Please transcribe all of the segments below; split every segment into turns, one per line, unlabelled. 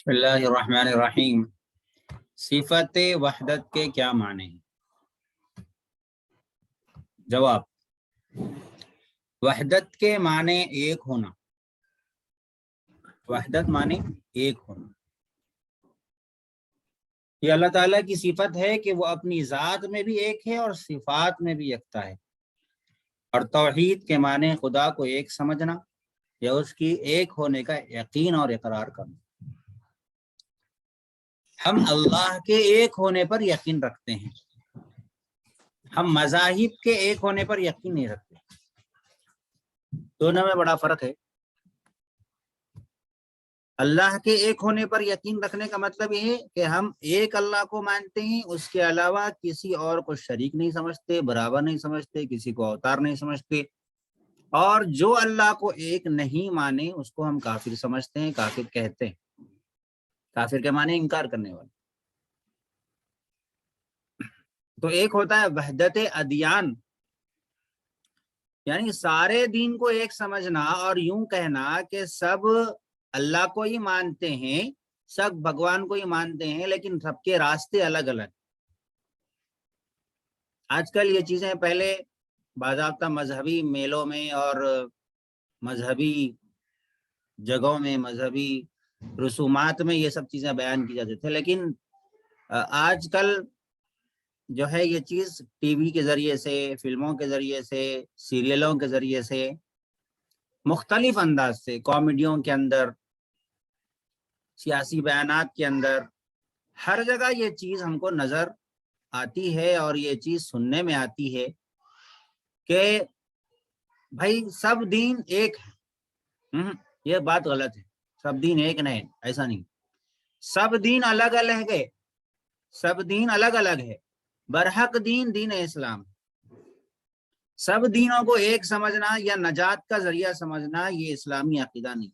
بسم اللہ الرحمن الرحیم۔ صفت وحدت کے کیا معنی ہیں؟ جواب، وحدت کے معنی ایک ہونا۔ وحدت معنی ایک ہونا، یہ اللہ تعالیٰ کی صفت ہے کہ وہ اپنی ذات میں بھی ایک ہے اور صفات میں بھی یکتا ہے۔ اور توحید کے معنی خدا کو ایک سمجھنا یا اس کی ایک ہونے کا یقین اور اقرار کرنا۔ ہم اللہ کے ایک ہونے پر یقین رکھتے ہیں، ہم مذاہب کے ایک ہونے پر یقین نہیں رکھتے۔ دونوں میں بڑا فرق ہے۔ اللہ کے ایک ہونے پر یقین رکھنے کا مطلب یہ ہے کہ ہم ایک اللہ کو مانتے ہیں، اس کے علاوہ کسی اور کو شریک نہیں سمجھتے، برابر نہیں سمجھتے، کسی کو اوتار نہیں سمجھتے۔ اور جو اللہ کو ایک نہیں مانے اس کو ہم کافر سمجھتے ہیں، کافر کہتے ہیں۔ کافر کے معنی انکار کرنے والا۔ تو ایک ہوتا ہے وحدت ادیان، یعنی سارے دین کو ایک سمجھنا اور یوں کہنا کہ سب اللہ کو ہی مانتے ہیں، سب بھگوان کو ہی مانتے ہیں، لیکن سب کے راستے الگ الگ۔ آج کل یہ چیزیں پہلے باضابطہ مذہبی میلوں میں اور مذہبی جگہوں میں، مذہبی رسومات میں یہ سب چیزیں بیان کی جاتی تھیں، لیکن آج کل جو ہے یہ چیز ٹی وی کے ذریعے سے، فلموں کے ذریعے سے، سیریلوں کے ذریعے سے، مختلف انداز سے، کامیڈیوں کے اندر، سیاسی بیانات کے اندر، ہر جگہ یہ چیز ہم کو نظر آتی ہے اور یہ چیز سننے میں آتی ہے کہ بھائی سب دین ایک ہے۔ یہ بات غلط ہے، سب دین ایک نہیں، ایسا نہیں۔ سب دین الگ الگ ہے، سب دین الگ الگ ہے۔ برحق دین دین اسلام۔ سب دینوں کو ایک سمجھنا یا نجات کا ذریعہ سمجھنا یہ اسلامی عقیدہ نہیں۔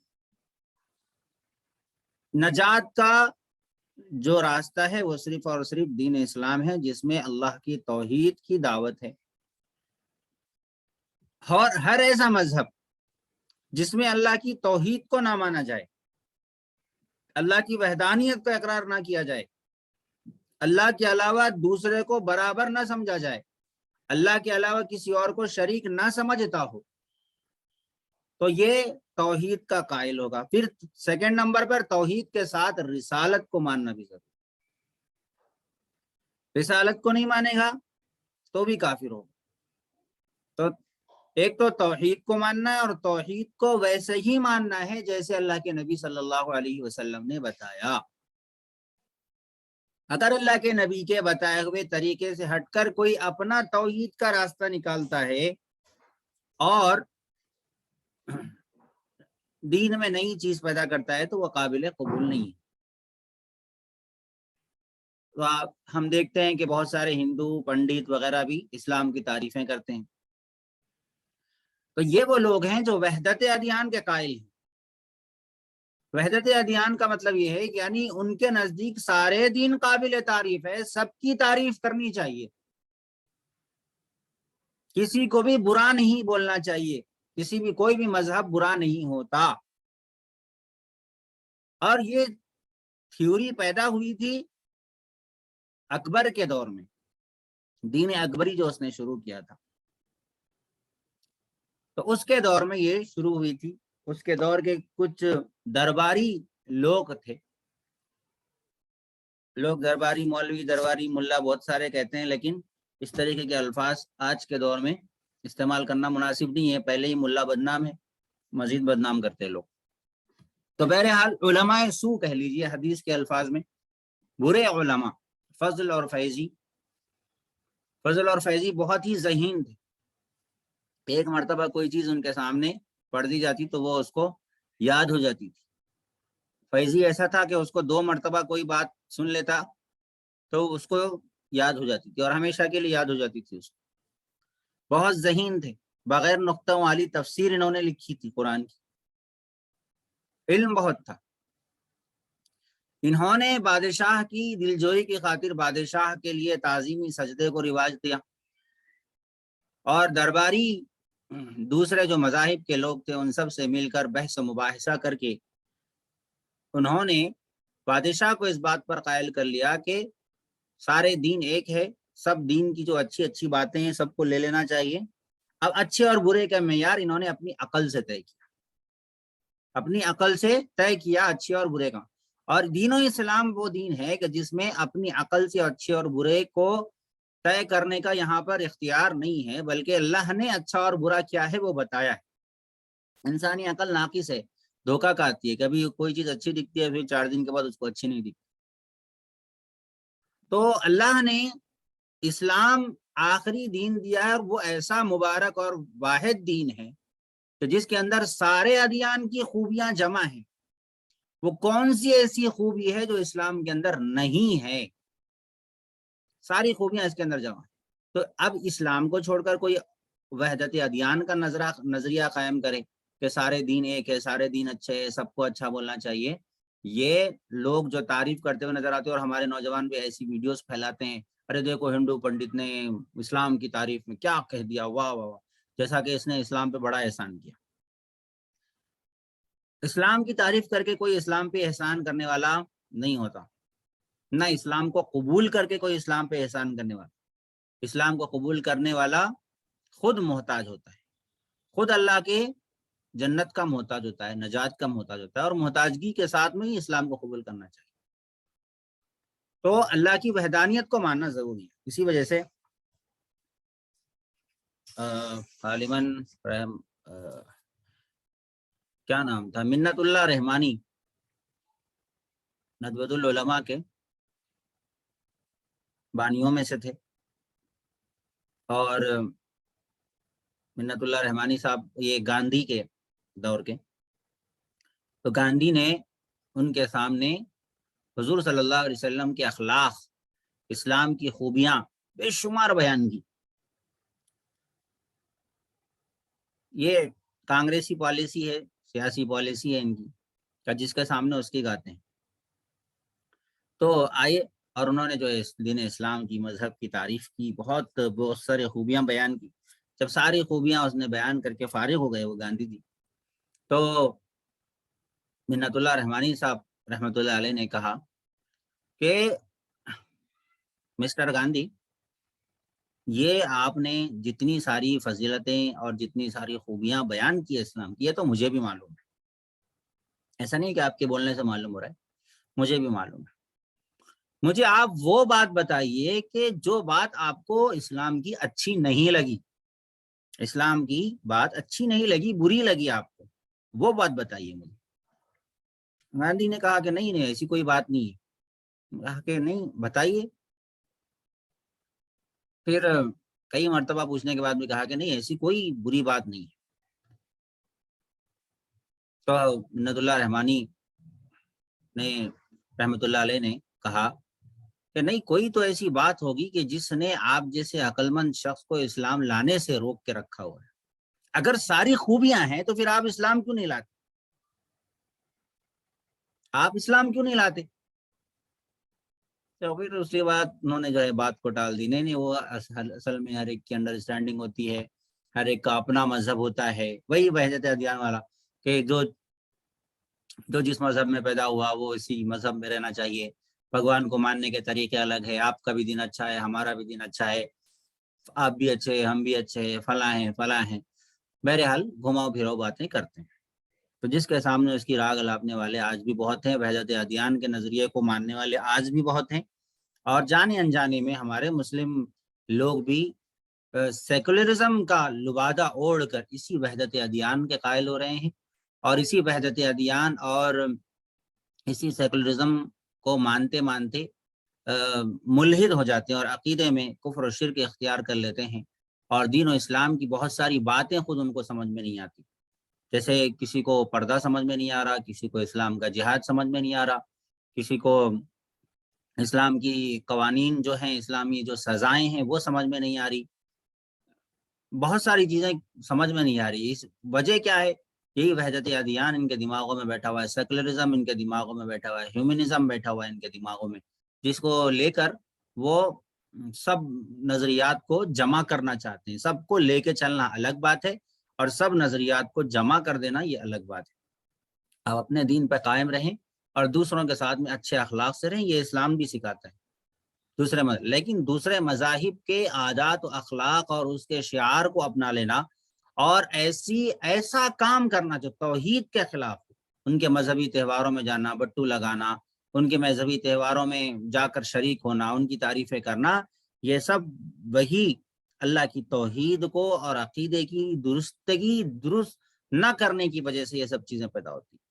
نجات کا جو راستہ ہے وہ صرف اور صرف دین اسلام ہے، جس میں اللہ کی توحید کی دعوت ہے۔ اور ہر ایسا مذہب جس میں اللہ کی توحید کو نہ مانا جائے، اللہ کی وحدانیت کا اقرار نہ کیا جائے، اللہ کے علاوہ دوسرے کو برابر نہ سمجھا جائے، اللہ کے علاوہ کسی اور کو شریک نہ سمجھتا ہو، تو یہ توحید کا قائل ہوگا۔ پھر سیکنڈ نمبر پر توحید کے ساتھ رسالت کو ماننا بھی ضروری۔ رسالت کو نہیں مانے گا تو بھی کافر ہوگا۔ تو ایک تو توحید کو ماننا ہے، اور توحید کو ویسے ہی ماننا ہے جیسے اللہ کے نبی صلی اللہ علیہ وسلم نے بتایا۔ اگر اللہ کے نبی کے بتائے ہوئے طریقے سے ہٹ کر کوئی اپنا توحید کا راستہ نکالتا ہے اور دین میں نئی چیز پیدا کرتا ہے تو وہ قابل قبول نہیں ہے۔ تو ہم دیکھتے ہیں کہ بہت سارے ہندو پنڈت وغیرہ بھی اسلام کی تعریفیں کرتے ہیں۔ تو یہ وہ لوگ ہیں جو وحدت ادیان کے قائل ہیں۔ وحدت ادیان کا مطلب یہ ہے کہ یعنی ان کے نزدیک سارے دین قابل تعریف ہے، سب کی تعریف کرنی چاہیے، کسی کو بھی برا نہیں بولنا چاہیے، کسی بھی کوئی بھی مذہب برا نہیں ہوتا۔ اور یہ تھیوری پیدا ہوئی تھی اکبر کے دور میں، دین اکبری جو اس نے شروع کیا تھا، تو اس کے دور میں یہ شروع ہوئی تھی۔ اس کے دور کے کچھ درباری لوگ تھے، لوگ درباری مولوی، درباری ملا بہت سارے کہتے ہیں، لیکن اس طریقے کے الفاظ آج کے دور میں استعمال کرنا مناسب نہیں ہے۔ پہلے ہی ملا بدنام ہے، مزید بدنام کرتے لوگ۔ تو بہرحال علماء سو کہہ لیجیے حدیث کے الفاظ میں، برے علماء، فضل اور فیضی۔ فضل اور فیضی بہت ہی ذہین تھے، ایک مرتبہ کوئی چیز ان کے سامنے پڑھ دی جاتی تو وہ اس کو یاد ہو جاتی تھی۔ فیضی ایسا تھا کہ اس کو 2 مرتبہ کوئی بات سن لیتا تو اس کو یاد ہو جاتی تھی اور ہمیشہ کے لیے یاد ہو جاتی تھی اس کو۔ بہت ذہین تھے، بغیر نقطہ والی تفسیر انہوں نے لکھی تھی قرآن کی، علم بہت تھا۔ انہوں نے بادشاہ کی دلجوئی کی خاطر بادشاہ کے لیے تعظیمی سجدے کو رواج دیا، اور درباری دوسرے جو مذاہب کے لوگ تھے ان سب سے مل کر بحث و مباحثہ کر کے انہوں نے بادشاہ کو اس بات پر قائل کر لیا کہ سارے دین ایک ہے، سب دین کی جو اچھی اچھی باتیں ہیں سب کو لے لینا چاہیے۔ اب اچھے اور برے کا معیار انہوں نے اپنی عقل سے طے کیا، اپنی عقل سے طے کیا اچھے اور برے کا۔ اور دین اسلام وہ دین ہے کہ جس میں اپنی عقل سے اچھے اور برے کو طے کرنے کا یہاں پر اختیار نہیں ہے، بلکہ اللہ نے اچھا اور برا کیا ہے وہ بتایا ہے۔ انسانی عقل ناقص ہے، دھوکہ کھاتی ہے، کبھی کوئی چیز اچھی دکھتی ہے پھر 4 دن کے بعد اس کو اچھی نہیں دکھتی۔ تو اللہ نے اسلام آخری دین دیا ہے، اور وہ ایسا مبارک اور واحد دین ہے کہ جس کے اندر سارے ادیان کی خوبیاں جمع ہیں۔ وہ کون سی ایسی خوبی ہے جو اسلام کے اندر نہیں ہے؟ ساری خوبیاں اس کے اندر جمع ہیں۔ تو اب اسلام کو چھوڑ کر کوئی وحدت ادیان کا نظریہ قائم کرے کہ سارے دین ایک ہے، سارے دین اچھے ہیں، سب کو اچھا بولنا چاہیے، یہ لوگ جو تعریف کرتے ہوئے نظر آتے ہیں، اور ہمارے نوجوان بھی ایسی ویڈیوز پھیلاتے ہیں، ارے دیکھو ہندو پنڈت نے اسلام کی تعریف میں کیا کہہ دیا، واہ واہ واہ، جیسا کہ اس نے اسلام پہ بڑا احسان کیا۔ اسلام کی تعریف کر کے کوئی اسلام پہ احسان کرنے والا نہیں ہوتا، نہ اسلام کو قبول کر کے کوئی اسلام پہ احسان کرنے والا۔ اسلام کو قبول کرنے والا خود محتاج ہوتا ہے، خود اللہ کے جنت کا محتاج ہوتا ہے، نجات کا محتاج ہوتا ہے، اور محتاجگی کے ساتھ میں ہی اسلام کو قبول کرنا چاہیے۔ تو اللہ کی وحدانیت کو ماننا ضروری ہے۔ اسی وجہ سے غالباً کیا نام تھا، منت اللہ رحمانی ندوۃ العلماء کے بانیوں میں سے تھے، اور منت اللہ رحمانی صاحب یہ گاندھی کے دور کے، تو گاندھی نے ان کے سامنے حضور صلی اللہ علیہ وسلم کے اخلاق، اسلام کی خوبیاں بے شمار بیان کی۔ یہ کانگریسی پالیسی ہے، سیاسی پالیسی ہے ان کی، کہ جس کے سامنے اس کی گاتے ہیں۔ تو آئے، اور انہوں نے جو دین اسلام کی، مذہب کی تعریف کی، بہت سارے خوبیاں بیان کی۔ جب ساری خوبیاں اس نے بیان کر کے فارغ ہو گئے وہ گاندھی جی، تو منت اللہ رحمانی صاحب رحمۃ اللہ علیہ نے کہا کہ مسٹر گاندھی، یہ آپ نے جتنی ساری فضیلتیں اور جتنی ساری خوبیاں بیان کی اسلام کی، یہ تو مجھے بھی معلوم ہے، ایسا نہیں کہ آپ کے بولنے سے معلوم ہو رہا ہے، مجھے بھی معلوم ہے۔ مجھے آپ وہ بات بتائیے کہ جو بات آپ کو اسلام کی اچھی نہیں لگی، اسلام کی بات اچھی نہیں لگی، بری لگی آپ کو، وہ بات بتائیے مجھے۔ گاندھی نے کہا کہ نہیں ایسی کوئی بات نہیں ہے۔ کہا کہ نہیں بتائیے۔ پھر کئی مرتبہ پوچھنے کے بعد بھی کہا کہ نہیں ایسی کوئی بری بات نہیں ہے۔ تو منت اللہ رحمانی نے رحمت اللہ علیہ نے کہا کہ نہیں کوئی تو ایسی بات ہوگی کہ جس نے آپ جیسے عقل مند شخص کو اسلام لانے سے روک کے رکھا ہوا ہے۔ اگر ساری خوبیاں ہیں تو پھر آپ اسلام کیوں نہیں لاتے؟ آپ اسلام کیوں نہیں لاتے؟ تو پھر اس کے بعد انہوں نے جو ہے بات کو ٹال دی، نہیں وہ اصل میں ہر ایک کی انڈرسٹینڈنگ ہوتی ہے، ہر ایک کا اپنا مذہب ہوتا ہے، وہی وحدت ادیان والا کہ جو جس مذہب میں پیدا ہوا وہ اسی مذہب میں رہنا چاہیے، بھگوان کو ماننے کے طریقے الگ ہے، آپ کا بھی دین اچھا ہے، ہمارا بھی دین اچھا ہے، آپ بھی اچھے ہیں، ہم بھی اچھے ہیں، فلاں ہیں، بہرحال گھماؤ پھراؤ باتیں کرتے ہیں۔ تو جس کے سامنے اس کی راگ الاپنے والے آج بھی بہت ہیں، وحدت ادیان کے نظریے کو ماننے والے آج بھی بہت ہیں، اور جانے انجانے میں ہمارے مسلم لوگ بھی سیکولرزم کا لبادہ اوڑھ کر اسی وحدت ادیان کے قائل ہو رہے ہیں، اور اسی وحدت ادیان اور اسی سیکولرزم کو مانتے مانتے ملحد ہو جاتے ہیں، اور عقیدے میں کفر و شرک اختیار کر لیتے ہیں، اور دین و اسلام کی بہت ساری باتیں خود ان کو سمجھ میں نہیں آتی۔ جیسے کسی کو پردہ سمجھ میں نہیں آ رہا، کسی کو اسلام کا جہاد سمجھ میں نہیں آ رہا، کسی کو اسلام کی قوانین جو ہیں، اسلامی جو سزائیں ہیں وہ سمجھ میں نہیں آ رہی، بہت ساری چیزیں سمجھ میں نہیں آ رہی۔ اس وجہ کیا ہے؟ یہی وحدت ادیان ان کے دماغوں میں بیٹھا ہوا ہے، سیکولرزم ان کے دماغوں میں بیٹھا ہوا ہے، ہیومنزم بیٹھا ہوا ہے ان کے دماغوں میں، جس کو لے کر وہ سب نظریات کو جمع کرنا چاہتے ہیں۔ سب کو لے کے چلنا الگ بات ہے، اور سب نظریات کو جمع کر دینا یہ الگ بات ہے۔ آپ اپنے دین پہ قائم رہیں، اور دوسروں کے ساتھ میں اچھے اخلاق سے رہیں، یہ اسلام بھی سکھاتا ہے دوسرے لیکن دوسرے مذاہب کے عادات و اخلاق اور اس کے شعار کو اپنا لینا اور ایسا کام کرنا جو توحید کے خلاف ہو، ان کے مذہبی تہواروں میں جانا، بٹو لگانا، ان کے مذہبی تہواروں میں جا کر شریک ہونا، ان کی تعریفیں کرنا، یہ سب وہی اللہ کی توحید کو اور عقیدے کی درست نہ کرنے کی وجہ سے یہ سب چیزیں پیدا ہوتی ہیں۔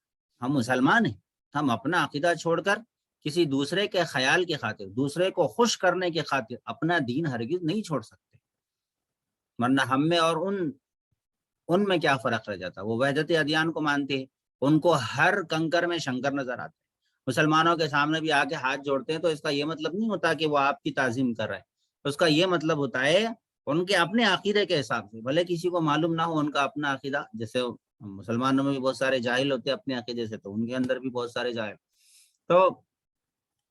ہم مسلمان ہیں، ہم اپنا عقیدہ چھوڑ کر کسی دوسرے کے خیال کی خاطر، دوسرے کو خوش کرنے کی خاطر اپنا دین ہرگز نہیں چھوڑ سکتے، ورنہ ہم میں اور ان میں کیا فرق رہ جاتا۔ وہ وحدت ادیان کو مانتے ہیں، ان کو ہر کنکر میں شنکر نظر آتے ہیں، مسلمانوں کے سامنے بھی آ کے ہاتھ جوڑتے ہیں، تو اس کا یہ مطلب نہیں ہوتا کہ وہ آپ کی تعظیم کر رہے ہیں، اس کا یہ مطلب ہوتا ہے ان کے اپنے عقیدے کے حساب سے، بھلے کسی کو معلوم نہ ہو ان کا اپنا عقیدہ، جیسے مسلمانوں میں بھی بہت سارے جاہل ہوتے ہیں اپنے عقیدے سے، تو ان کے اندر بھی بہت سارے جاہل، تو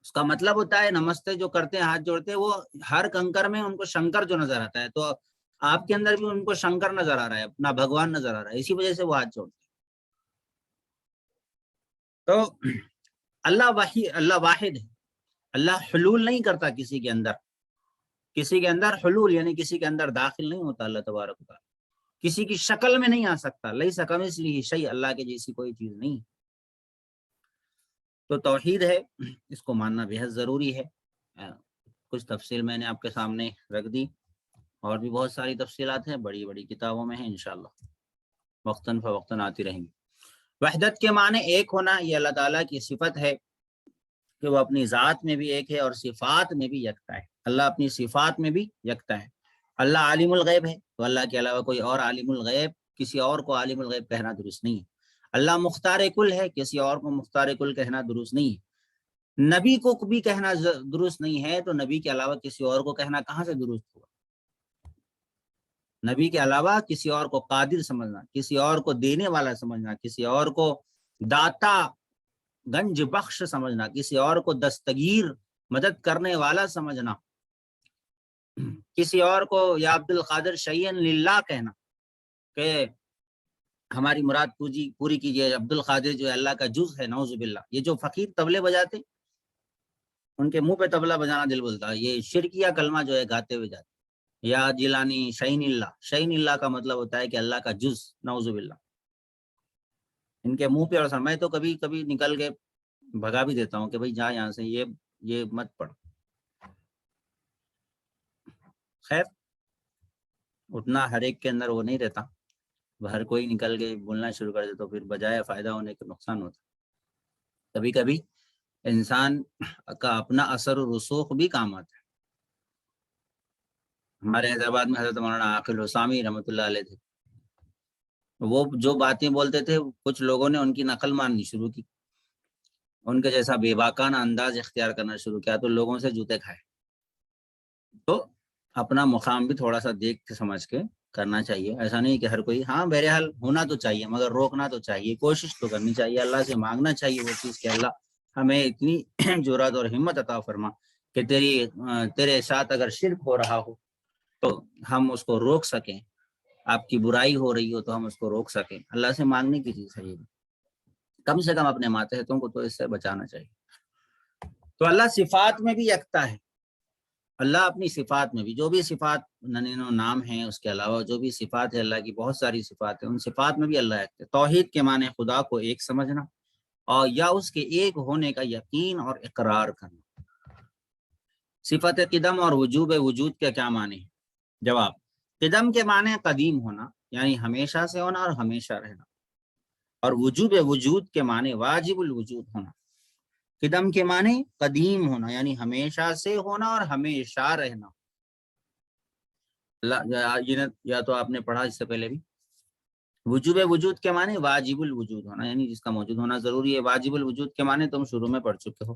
اس کا مطلب ہوتا ہے نمستے جو کرتے ہیں، ہاتھ جوڑتے ہیں، وہ ہر کنکر میں ان کو شنکر جو نظر آتا ہے، تو آپ کے اندر بھی ان کو شنکر نظر آ رہا ہے، اپنا بھگوان نظر آ رہا ہے، اسی وجہ سے وہ ہاتھ جوڑتے ہیں۔ تو اللہ واحد ہے، اللہ حلول نہیں کرتا کسی کے اندر حلول یعنی کسی کے اندر داخل نہیں ہوتا اللہ تبارک و تعالیٰ، کسی کی شکل میں نہیں آ سکتا، لیس کمثلہ شیء، اللہ کے جیسی کوئی چیز نہیں۔ تو توحید ہے، اس کو ماننا بہت ضروری ہے۔ کچھ تفصیل میں نے آپ کے سامنے رکھ دی، اور بھی بہت ساری تفصیلات ہیں، بڑی بڑی کتابوں میں ہیں، انشاءاللہ وقتاً فوقتاً آتی رہیں گی۔ وحدت کے معنی ایک ہونا، یہ اللہ تعالیٰ کی صفت ہے کہ وہ اپنی ذات میں بھی ایک ہے اور صفات میں بھی یکتا ہے۔ اللہ اپنی صفات میں بھی یکتا ہے۔ اللہ عالم الغیب ہے، تو اللہ کے علاوہ کوئی اور عالم الغیب، کسی اور کو عالم الغیب کہنا درست نہیں ہے۔ اللہ مختار کل ہے، کسی اور کو مختار کل کہنا درست نہیں ہے۔ نبی کو بھی کہنا درست نہیں ہے، تو نبی کے علاوہ کسی اور کو کہنا کہاں سے درست ہوا؟ نبی کے علاوہ کسی اور کو قادر سمجھنا، کسی اور کو دینے والا سمجھنا، کسی اور کو داتا گنج بخش سمجھنا، کسی اور کو دستگیر مدد کرنے والا سمجھنا، کسی اور کو یا عبد القادر شیئن للہ کہنا کہ ہماری مراد پوری کیجیے، عبد القادر جو ہے اللہ کا جز ہے، نعوذ باللہ۔ یہ جو فقیر طبلے بجاتے، ان کے منہ پہ طبلہ بجانا دل بولتا ہے، یہ شرکیہ کلمہ جو ہے گاتے ہوئے جاتے، یا جیلانی شعین اللہ کا مطلب ہوتا ہے کہ اللہ کا جز، نعوذ باللہ۔ ان کے منہ پہ اور میں تو کبھی کبھی نکل کے بھگا بھی دیتا ہوں کہ بھائی جا یہاں سے، یہ مت پڑھ۔ خیر، اتنا ہر ایک کے اندر وہ نہیں رہتا، ہر کوئی نکل کے بولنا شروع کر دے تو پھر بجائے فائدہ ہونے کے نقصان ہوتا۔ کبھی کبھی انسان کا اپنا اثر و رسوخ بھی کام آتا ہے۔ ہمارے حیدرآباد میں حضرت مولانا عاقل حسامی رحمۃ اللہ علیہ تھے، وہ جو باتیں بولتے تھے کچھ لوگوں نے ان کی نقل ماننی شروع کی، ان کے جیسا بے باکانہ انداز اختیار کرنا شروع کیا، تو لوگوں سے جوتے کھائے۔ تو اپنا مقام بھی تھوڑا سا دیکھ کے سمجھ کے کرنا چاہیے، ایسا نہیں کہ ہر کوئی، ہاں بہرحال ہونا تو چاہیے مگر روکنا تو چاہیے، کوشش تو کرنی چاہیے، اللہ سے مانگنا چاہیے وہ چیز کہ اللہ ہمیں اتنی جرات اور ہمت عطا فرما کہ تیرے ساتھ اگر شرک ہو رہا ہو تو ہم اس کو روک سکیں، آپ کی برائی ہو رہی ہو تو ہم اس کو روک سکیں۔ اللہ سے مانگنے کی چیز ہے یہ، کم سے کم اپنے ماتحتوں کو تو اس سے بچانا چاہیے۔ تو اللہ صفات میں بھی یکتا ہے، اللہ اپنی صفات میں بھی، جو بھی صفات نام ہیں اس کے علاوہ جو بھی صفات ہے، اللہ کی بہت ساری صفات ہیں، ان صفات میں بھی اللہ ایک ہے۔ توحید کے معنی خدا کو ایک سمجھنا اور یا اس کے ایک ہونے کا یقین اور اقرار کرنا۔ صفت قدم اور وجوب وجود کے کیا معنی ہے؟ جواب، قدم کے معنی قدیم ہونا یعنی ہمیشہ سے ہونا اور ہمیشہ رہنا، اور وجوب وجود کے معنی واجب الوجود ہونا۔ قدم کے معنی قدیم ہونا یعنی ہمیشہ سے ہونا اور ہمیشہ رہنا۔ یا تو آپ نے پڑھا اس سے پہلے بھی، وجوب وجود کے معنی واجب الوجود ہونا یعنی جس کا موجود ہونا ضروری ہے۔ واجب الوجود کے معنی تم شروع میں پڑھ چکے ہو۔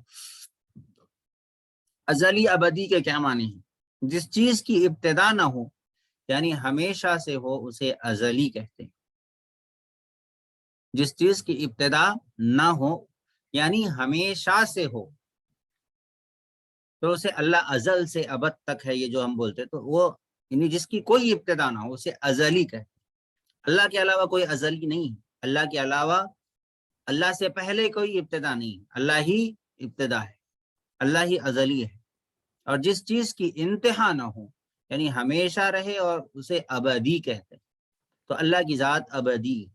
ازلی ابدی کے کیا معنی ہیں؟ جس چیز کی ابتدا نہ ہو یعنی ہمیشہ سے ہو اسے ازلی کہتے ہیں۔ جس چیز کی ابتدا نہ ہو یعنی ہمیشہ سے ہو تو اسے اللہ ازل سے ابد تک ہے، یہ جو ہم بولتے تو وہ یعنی جس کی کوئی ابتدا نہ ہو اسے ازلی کہتے ہیں۔ اللہ کے علاوہ کوئی ازلی نہیں ہے، اللہ کے علاوہ اللہ سے پہلے کوئی ابتدا نہیں، اللہ ہی ابتدا ہے، اللہ ہی ازلی ہے، اور جس چیز کی انتہا نہ ہو یعنی ہمیشہ رہے اور اسے ابدی کہتے ہیں، تو اللہ کی ذات ابدی ہے،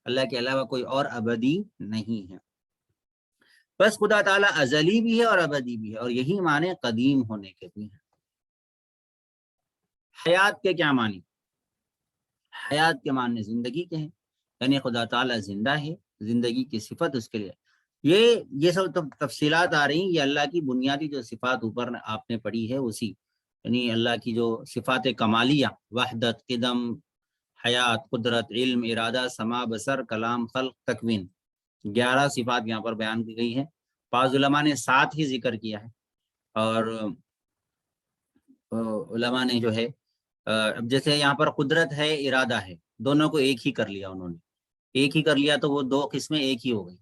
اللہ کے علاوہ کوئی اور ابدی نہیں ہے۔ بس خدا تعالیٰ ازلی بھی ہے اور ابدی بھی ہے، اور یہی معنی قدیم ہونے کے بھی ہیں۔ حیات کے کیا معنی؟ حیات کے معنی زندگی کے ہیں، یعنی خدا تعالیٰ زندہ ہے، زندگی کی صفت اس کے لیے۔ یہ سب تفصیلات آ رہی ہیں، یہ اللہ کی بنیادی جو صفات اوپر آپ نے پڑھی ہے اسی، یعنی اللہ کی جو صفات کمالیہ، وحدت، قدم، حیات، قدرت، علم، ارادہ، سماع، بصر، کلام، خلق، تکوین، 11 صفات یہاں پر بیان کی گئی ہے۔ بعض علماء نے 7 ہی ذکر کیا ہے، اور علماء نے جو ہے اب جیسے یہاں پر قدرت ہے، ارادہ ہے، دونوں کو ایک ہی کر لیا انہوں نے، ایک ہی کر لیا تو وہ 2 قسمیں ایک ہی ہو گئی۔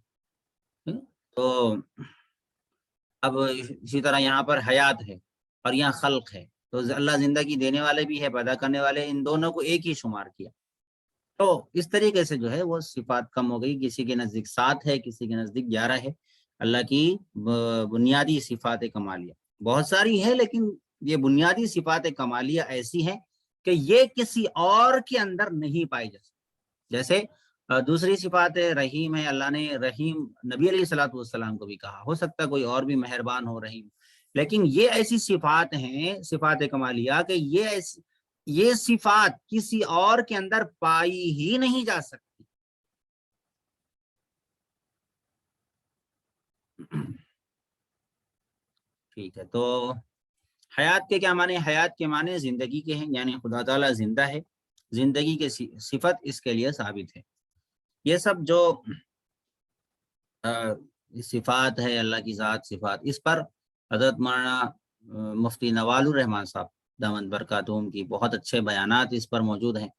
تو اب اسی طرح یہاں پر حیات ہے اور یہاں خلق ہے، تو اللہ زندگی دینے والے بھی ہے، پیدا کرنے والے، ان دونوں کو ایک ہی شمار کیا۔ تو اس طریقے سے جو ہے وہ صفات کم ہو گئی، کسی کے نزدیک 7 ہے، کسی کے نزدیک 11 ہے۔ اللہ کی بنیادی صفات کمالیہ بہت ساری ہے، لیکن یہ بنیادی صفات کمالیہ ایسی ہیں کہ یہ کسی اور کے اندر نہیں پائی جا سکتی۔ جیسے دوسری صفات رحیم ہے، اللہ نے رحیم نبی علیہ الصلوۃ والسلام کو بھی کہا، ہو سکتا ہے کوئی اور بھی مہربان ہو رحیم، لیکن یہ ایسی صفات ہیں، صفات کمالیہ، کہ یہ صفات کسی اور کے اندر پائی ہی نہیں جا سکتی۔ ٹھیک ہے، تو حیات کے کیا معنی؟ حیات کے معنی زندگی کے ہیں، یعنی خدا تعالیٰ زندہ ہے، زندگی کے صفت اس کے لیے ثابت ہے۔ یہ سب جو صفات ہے، اللہ کی ذات صفات، اس پر حضرت مولانا مفتی نوال الرحمان صاحب دامن برکاتہم کی بہت اچھے بیانات اس پر موجود ہیں۔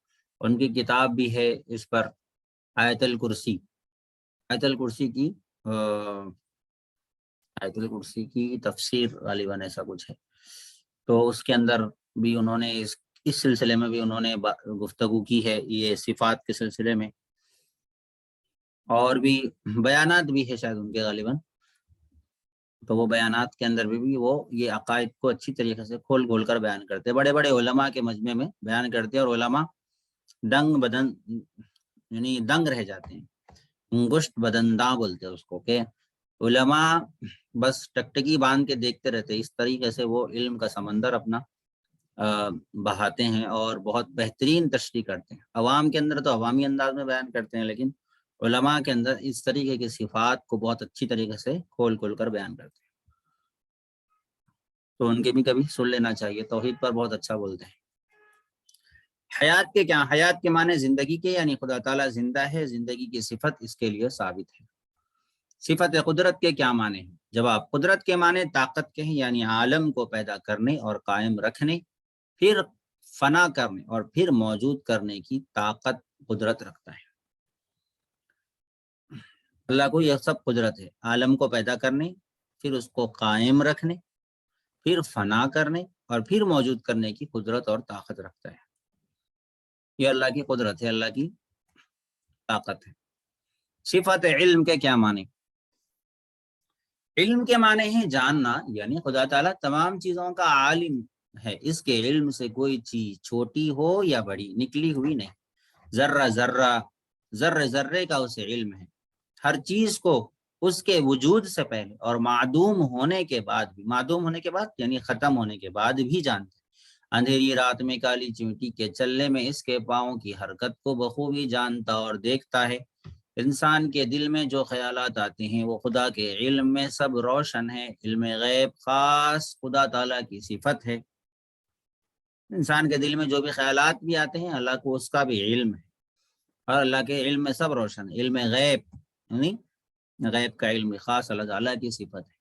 ان کی کتاب بھی ہے اس پر، آیت الکرسی، آیت الکرسی کی تفسیر غالباً ایسا کچھ ہے، تو اس کے اندر بھی انہوں نے اس سلسلے میں بھی انہوں نے گفتگو کی ہے، یہ صفات کے سلسلے میں، اور بھی بیانات بھی ہے شاید ان کے غالباً، تو وہ بیانات کے اندر بھی وہ یہ عقائد کو اچھی طریقے سے کھول کھول کر بیان کرتے ہیں، بڑے بڑے علماء کے مجمع میں بیان کرتے ہیں، اور علماء دنگ بدن یعنی دنگ رہ جاتے ہیں، گشت بدنداں بولتے ہیں اس کو، کہ علماء بس ٹکٹکی باندھ کے دیکھتے رہتے، اس طریقے سے وہ علم کا سمندر اپنا بہاتے ہیں اور بہت بہترین تشریح کرتے ہیں۔ عوام کے اندر تو عوامی انداز میں بیان کرتے ہیں، لیکن علماء کے اندر اس طریقے کی صفات کو بہت اچھی طریقے سے کھول کھول کر بیان کرتے ہیں، تو ان کے بھی کبھی سن لینا چاہیے، توحید پر بہت اچھا بولتے ہیں۔ حیات کے کیا؟ حیات کے معنی زندگی کے، یعنی خدا تعالیٰ زندہ ہے، زندگی کی صفت اس کے لیے ثابت ہے۔ صفت قدرت کے کیا معنی ہیں؟ جواب، قدرت کے معنی طاقت کے ہیں، یعنی عالم کو پیدا کرنے اور قائم رکھنے، پھر فنا کرنے اور پھر موجود کرنے کی طاقت قدرت رکھتا ہے۔ اللہ کو یہ سب قدرت ہے، عالم کو پیدا کرنے، پھر اس کو قائم رکھنے، پھر فنا کرنے اور پھر موجود کرنے کی قدرت اور طاقت رکھتا ہے۔ یہ اللہ کی قدرت ہے، اللہ کی طاقت ہے۔ صفت علم کے کیا معنی؟ علم کے معنی ہے جاننا، یعنی خدا تعالیٰ تمام چیزوں کا عالم ہے، اس کے علم سے کوئی چیز چھوٹی ہو یا بڑی نکلی ہوئی نہیں، ذرہ ذرہ، ذرے ذرے کا اسے علم ہے، ہر چیز کو اس کے وجود سے پہلے اور معدوم ہونے کے بعد بھی، معدوم ہونے کے بعد یعنی ختم ہونے کے بعد بھی جانتے، اندھیری رات میں کالی چیونٹی کے چلنے میں اس کے پاؤں کی حرکت کو بخوبی جانتا اور دیکھتا ہے، انسان کے دل میں جو خیالات آتے ہیں وہ خدا کے علم میں سب روشن ہے، علم غیب خاص خدا تعالیٰ کی صفت ہے۔ انسان کے دل میں جو بھی خیالات بھی آتے ہیں اللہ کو اس کا بھی علم ہے، اور اللہ کے علم میں سب روشن ہے، علم غیب یعنی غیب کا علم خاص اللہ تعالیٰ کی صفت ہے۔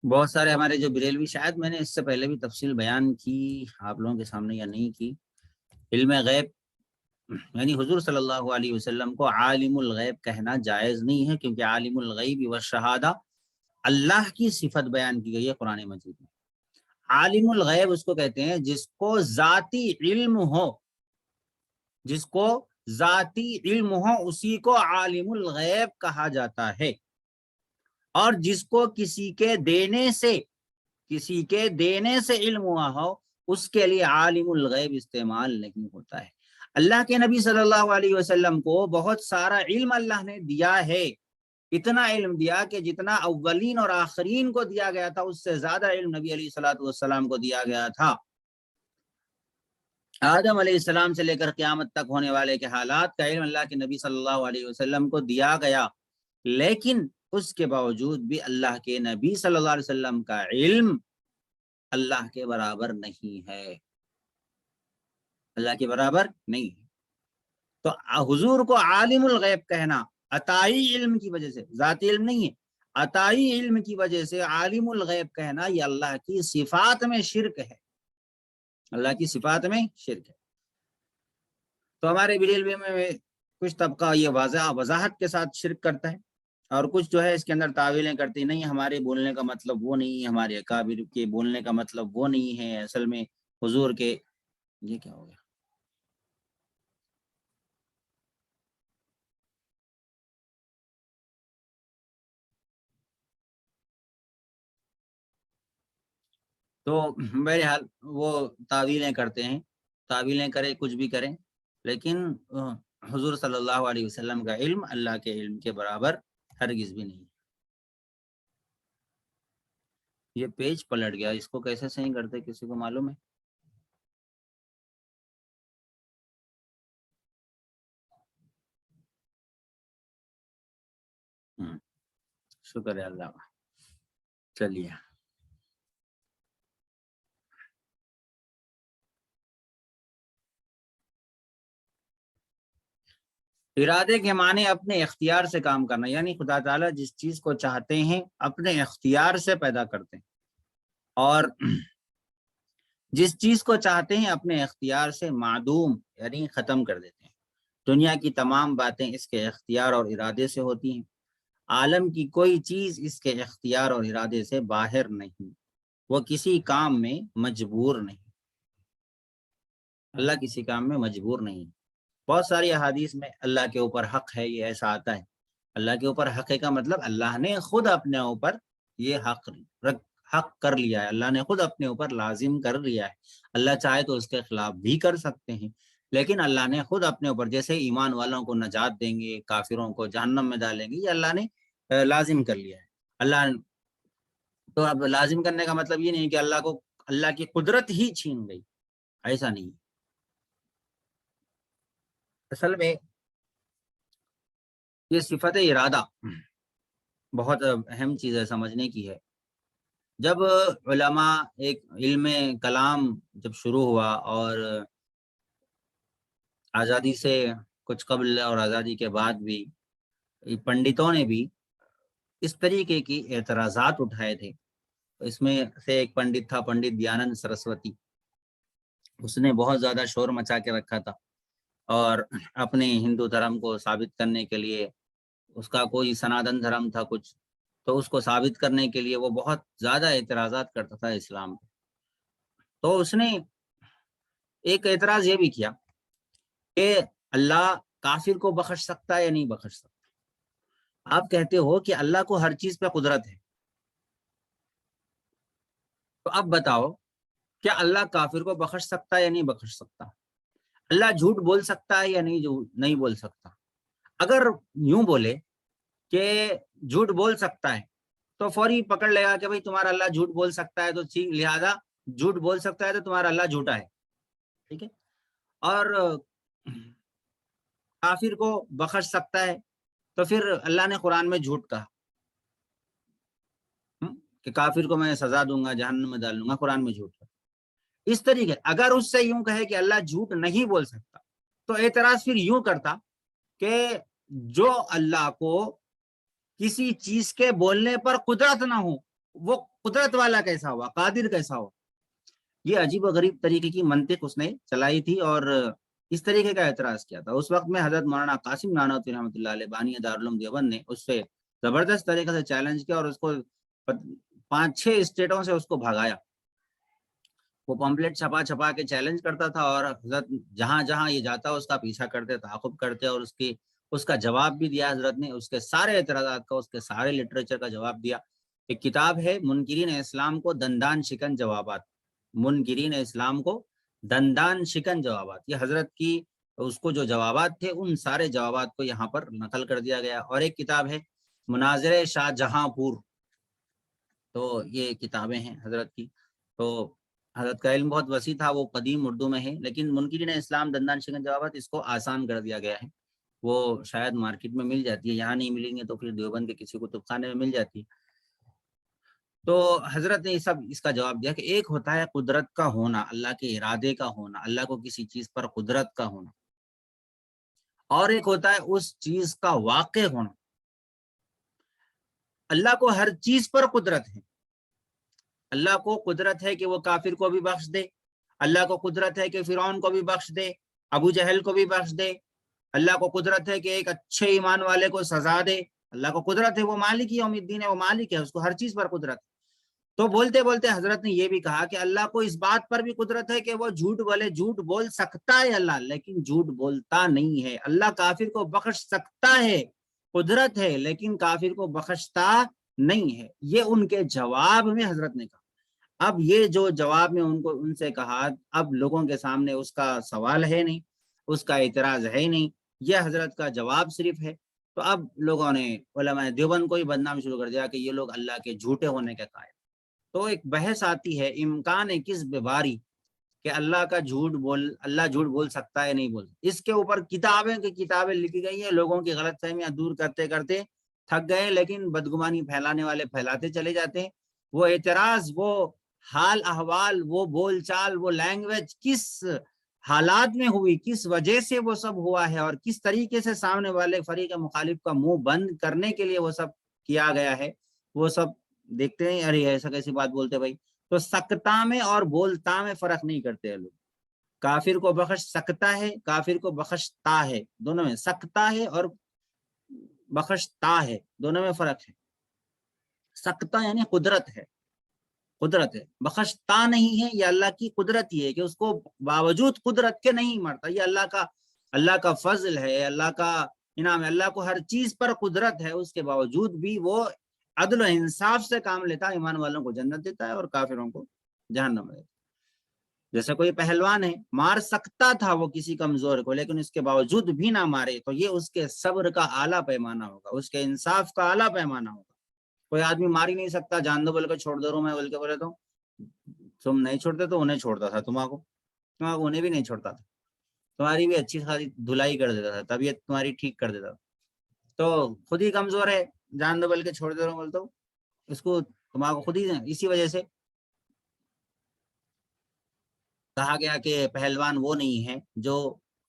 بہت سارے ہمارے جو بریلوی، شاید میں نے اس سے پہلے بھی تفصیل بیان کی آپ لوگوں کے سامنے یا نہیں کی، علم غیب یعنی حضور صلی اللہ علیہ وسلم کو عالم الغیب کہنا جائز نہیں ہے، کیونکہ عالم الغیب والشہادہ اللہ کی صفت بیان کی گئی ہے قرآن مجید میں۔ عالم الغیب اس کو کہتے ہیں جس کو ذاتی علم ہو، جس کو ذاتی علم ہو اسی کو عالم الغیب کہا جاتا ہے، اور جس کو کسی کے دینے سے علم ہوا ہو اس کے لیے عالم الغیب استعمال نہیں ہوتا ہے۔ اللہ کے نبی صلی اللہ علیہ وسلم کو بہت سارا علم اللہ نے دیا ہے، اتنا علم دیا کہ جتنا اولین اور آخرین کو دیا گیا تھا اس سے زیادہ علم نبی علیہ الصلوۃ والسلام کو دیا گیا تھا۔ آدم علیہ السلام سے لے کر قیامت تک ہونے والے کے حالات کا علم اللہ کے نبی صلی اللہ علیہ وسلم کو دیا گیا، لیکن اس کے باوجود بھی اللہ کے نبی صلی اللہ علیہ وسلم کا علم اللہ کے برابر نہیں ہے، اللہ کے برابر نہیں ہے۔ تو حضور کو عالم الغیب کہنا عطائی علم کی وجہ سے، ذاتی علم نہیں ہے، عطائی علم کی وجہ سے عالم الغیب کہنا یہ اللہ کی صفات میں شرک ہے، اللہ کی صفات میں شرک ہے۔ تو ہمارے بریلوی میں کچھ طبقہ یہ وضاحت کے ساتھ شرک کرتا ہے، اور کچھ جو ہے اس کے اندر تعویلیں کرتی نہیں، ہمارے بولنے کا مطلب وہ نہیں ہے، ہمارے اکابر کے بولنے کا مطلب وہ نہیں ہے، اصل میں حضور کے یہ کیا ہو گیا۔ تو بہرحال وہ تعویلیں کرتے ہیں، تعویلیں کرے کچھ بھی کریں، لیکن حضور صلی اللہ علیہ وسلم کا علم اللہ کے علم کے برابر ہرگز بھی نہیں۔ یہ پیج پلٹ گیا، اس کو کیسے صحیح کرتے کسی کو معلوم ہے؟ شکر ہے اللہ کا۔ چلیے، ارادے کے معنی اپنے اختیار سے کام کرنا، یعنی خدا تعالیٰ جس چیز کو چاہتے ہیں اپنے اختیار سے پیدا کرتے ہیں، اور جس چیز کو چاہتے ہیں اپنے اختیار سے معدوم یعنی ختم کر دیتے ہیں۔ دنیا کی تمام باتیں اس کے اختیار اور ارادے سے ہوتی ہیں، عالم کی کوئی چیز اس کے اختیار اور ارادے سے باہر نہیں، وہ کسی کام میں مجبور نہیں، اللہ کسی کام میں مجبور نہیں۔ بہت ساری احادیث میں اللہ کے اوپر حق ہے یہ ایسا آتا ہے، اللہ کے اوپر حق ہے کا مطلب اللہ نے خود اپنے اوپر یہ حق کر لیا ہے، اللہ نے خود اپنے اوپر لازم کر لیا ہے۔ اللہ چاہے تو اس کے خلاف بھی کر سکتے ہیں، لیکن اللہ نے خود اپنے اوپر، جیسے ایمان والوں کو نجات دیں گے، کافروں کو جہنم میں ڈالیں گے، یہ اللہ نے لازم کر لیا ہے۔ اللہ تو اب لازم کرنے کا مطلب یہ نہیں کہ اللہ کی قدرت ہی چھین گئی، ایسا نہیں۔ اصل میں یہ صفت ارادہ بہت اہم چیز ہے، سمجھنے کی ہے۔ جب علماء ایک علم کلام جب شروع ہوا، اور آزادی سے کچھ قبل اور آزادی کے بعد بھی پنڈتوں نے بھی اس طریقے کی اعتراضات اٹھائے تھے۔ اس میں سے ایک پنڈت تھا، پنڈت دیانند سرسوتی، اس نے بہت زیادہ شور مچا کے رکھا تھا، اور اپنے ہندو دھرم کو ثابت کرنے کے لیے، اس کا کوئی سناتن دھرم تھا کچھ، تو اس کو ثابت کرنے کے لیے وہ بہت زیادہ اعتراضات کرتا تھا اسلام پہ۔ تو اس نے ایک اعتراض یہ بھی کیا کہ اللہ کافر کو بخش سکتا ہے یا نہیں بخش سکتا؟ آپ کہتے ہو کہ اللہ کو ہر چیز پہ قدرت ہے، تو اب بتاؤ کیا اللہ کافر کو بخش سکتا ہے یا نہیں بخش سکتا؟ اللہ جھوٹ بول سکتا ہے یا نہیں بول سکتا؟ اگر یوں بولے کہ جھوٹ بول سکتا ہے تو فوری پکڑ لے گا کہ بھئی تمہارا اللہ جھوٹ بول سکتا ہے، تو لہذا جھوٹ بول سکتا ہے تو تمہارا اللہ جھوٹا ہے، ٹھیک ہے؟ اور کافر کو بخش سکتا ہے تو پھر اللہ نے قرآن میں جھوٹ کہا کہ کافر کو میں سزا دوں گا، جہنم میں ڈال دوں گا، قرآن میں جھوٹ کہا۔ اس طریقے اگر اس سے یوں کہے کہ اللہ جھوٹ نہیں بول سکتا، تو اعتراض پھر یوں کرتا کہ جو اللہ کو کسی چیز کے بولنے پر قدرت نہ ہو، وہ قدرت والا کیسا ہوا، قادر کیسا ہوا؟ یہ عجیب و غریب طریقے کی منطق اس نے چلائی تھی، اور اس طریقے کا اعتراض کیا تھا۔ اس وقت میں حضرت مولانا قاسم نانوتوی رحمۃ اللہ علیہ بانی دارالعلوم دیوبند نے اس سے زبردست طریقے سے چیلنج کیا، اور اس کو 5-6 اسٹیٹوں سے اس کو بھگایا، وہ پمپلیٹ چھپا چھپا کے چیلنج کرتا تھا، اور حضرت جہاں جہاں یہ جاتا اس کا پیچھا کرتے، تعاقب کرتے، اور اس کا جواب بھی دیا حضرت نے، اس کے سارے اعتراضات کا، اس کے سارے لٹریچر کا جواب دیا۔ ایک کتاب ہے منکرین اسلام کو دندان شکن جوابات، منکرین اسلام کو دندان شکن جوابات، یہ حضرت کی اس کو جو جوابات تھے ان سارے جوابات کو یہاں پر نقل کر دیا گیا۔ اور ایک کتاب ہے مناظر شاہ جہاں پور، تو یہ کتابیں ہیں حضرت کی۔ تو حضرت کا علم بہت وسیع تھا، وہ قدیم اردو میں ہے، لیکن منکرین اسلام دندان شکن جوابات اس کو آسان کر دیا گیا ہے، وہ شاید مارکیٹ میں مل جاتی ہے، یہاں نہیں ملیں گے تو پھر دیوبند کے کسی کتب خانے میں مل جاتی ہے۔ تو حضرت نے اس کا جواب دیا کہ ایک ہوتا ہے قدرت کا ہونا، اللہ کے ارادے کا ہونا، اللہ کو کسی چیز پر قدرت کا ہونا، اور ایک ہوتا ہے اس چیز کا واقع ہونا۔ اللہ کو ہر چیز پر قدرت ہے، اللہ کو قدرت ہے کہ وہ کافر کو بھی بخش دے، اللہ کو قدرت ہے کہ فرعون کو بھی بخش دے، ابو جہل کو بھی بخش دے، اللہ کو قدرت ہے کہ ایک اچھے ایمان والے کو سزا دے، اللہ کو قدرت ہے، وہ مالک یوم الدین ہے، وہ مالک ہے، اس کو ہر چیز پر قدرت ہے۔ تو بولتے بولتے حضرت نے یہ بھی کہا کہ اللہ کو اس بات پر بھی قدرت ہے کہ وہ جھوٹ بولے، جھوٹ بول سکتا ہے اللہ، لیکن جھوٹ بولتا نہیں ہے۔ اللہ کافر کو بخش سکتا ہے، قدرت ہے، لیکن کافر کو بخشتا نہیں ہے۔ یہ ان کے جواب میں حضرت نے کہا۔ اب یہ جو جواب میں ان سے کہا، اب لوگوں کے سامنے اس کا سوال ہے نہیں، اس کا اعتراض ہے نہیں، یہ حضرت کا جواب صرف ہے۔ تو اب لوگوں نے علماء دیوبند کو ہی بدنام شروع کر دیا کہ یہ لوگ اللہ کے جھوٹے ہونے کے قائل۔ تو ایک بحث آتی ہے، امکان کذب باری، کہ اللہ جھوٹ بول سکتا ہے نہیں بول سکتا۔ اس کے اوپر کتابیں لکھی گئی ہیں، لوگوں کی غلط فہمیاں دور کرتے کرتے تھک گئے، لیکن بدگمانی پھیلانے والے پھیلاتے چلے جاتے ہیں۔ وہ اعتراض، وہ حال احوال، وہ بول چال، وہ لینگویج کس حالات میں ہوئی، کس وجہ سے وہ سب ہوا ہے، اور کس طریقے سے سامنے والے فریق مخالف کا منہ بند کرنے کے لیے وہ سب کیا گیا ہے، وہ سب دیکھتے ہیں۔ ارے ایسا کیسی بات بولتے بھائی؟ تو سکتا میں اور بولتا میں فرق نہیں کرتے ہیں لوگ۔ کافر کو بخش سکتا ہے، کافر کو بخشتا ہے، دونوں میں سکتا ہے اور بخشتا ہے، دونوں میں فرق ہے۔ سکتا یعنی قدرت ہے، بخشتا نہیں ہے، یہ اللہ کی قدرت ہی ہے کہ اس کو باوجود قدرت کے نہیں مرتا۔ یہ اللہ کا فضل ہے، اللہ کا انعام ہے۔ اللہ کو ہر چیز پر قدرت ہے، اس کے باوجود بھی وہ عدل و انصاف سے کام لیتا ہے، ایمان والوں کو جنت دیتا ہے اور کافروں کو جہنم دیتا ہے۔ جیسے کوئی پہلوان ہے، مار سکتا تھا وہ کسی کمزور کو، لیکن اس کے باوجود بھی نہ مارے، تو یہ اس کے صبر کا اعلیٰ پیمانہ ہوگا، اس کے انصاف کا اعلیٰ پیمانہ ہوگا۔ کوئی آدمی مار ہی نہیں سکتا، جان دو بول کے چھوڑ دو، میں بول کے بولے تو تم نہیں چھوڑتے تو انہیں چھوڑتا تھا، تمہارا انہیں بھی نہیں چھوڑتا تھا، تمہاری بھی اچھی خاصی دھلائی کر دیتا تھا، طبیعت تمہاری ٹھیک کر دیتا تھا۔ تو خود ہی کمزور ہے، جان دو بول کے چھوڑ دے رہا ہوں بولتا ہوں، اس کو تمہارا خود ہی اسی وجہ سے کہا گیا کہ پہلوان وہ نہیں ہے جو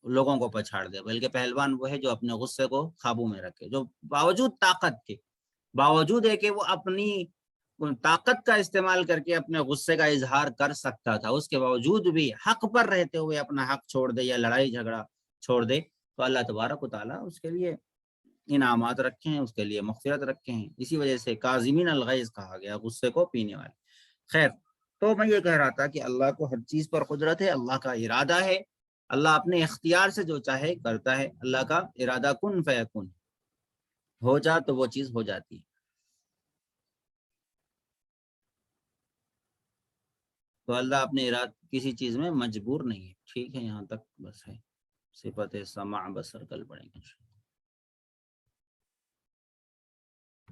لوگوں کو پچھاڑ دے، بلکہ پہلوان وہ ہے جو اپنے غصے کو قابو میں رکھے، جو باوجود طاقت کے، باوجود ہے کہ وہ اپنی طاقت کا استعمال کر کے اپنے غصے کا اظہار کر سکتا تھا، اس کے باوجود بھی حق پر رہتے ہوئے اپنا حق چھوڑ دے یا لڑائی جھگڑا چھوڑ دے، تو اللہ تبارک و تعالیٰ اس کے لیے انعامات رکھے ہیں، اس کے لیے مغفرت رکھے ہیں۔ اسی وجہ سے کاظمین الغیظ کہا گیا، غصے کو پینے والے۔ خیر، تو میں یہ کہہ رہا تھا کہ اللہ کو ہر چیز پر قدرت ہے، اللہ کا ارادہ ہے، اللہ اپنے اختیار سے جو چاہے کرتا ہے، اللہ کا ارادہ کن فیکن، ہو جا تو وہ چیز ہو جاتی ہے۔ تو اللہ اپنے ارادہ کسی چیز میں مجبور نہیں ہے۔ ٹھیک ہے، یہاں تک بس ہے۔ صفت سمع بصر کل پڑھیں گے۔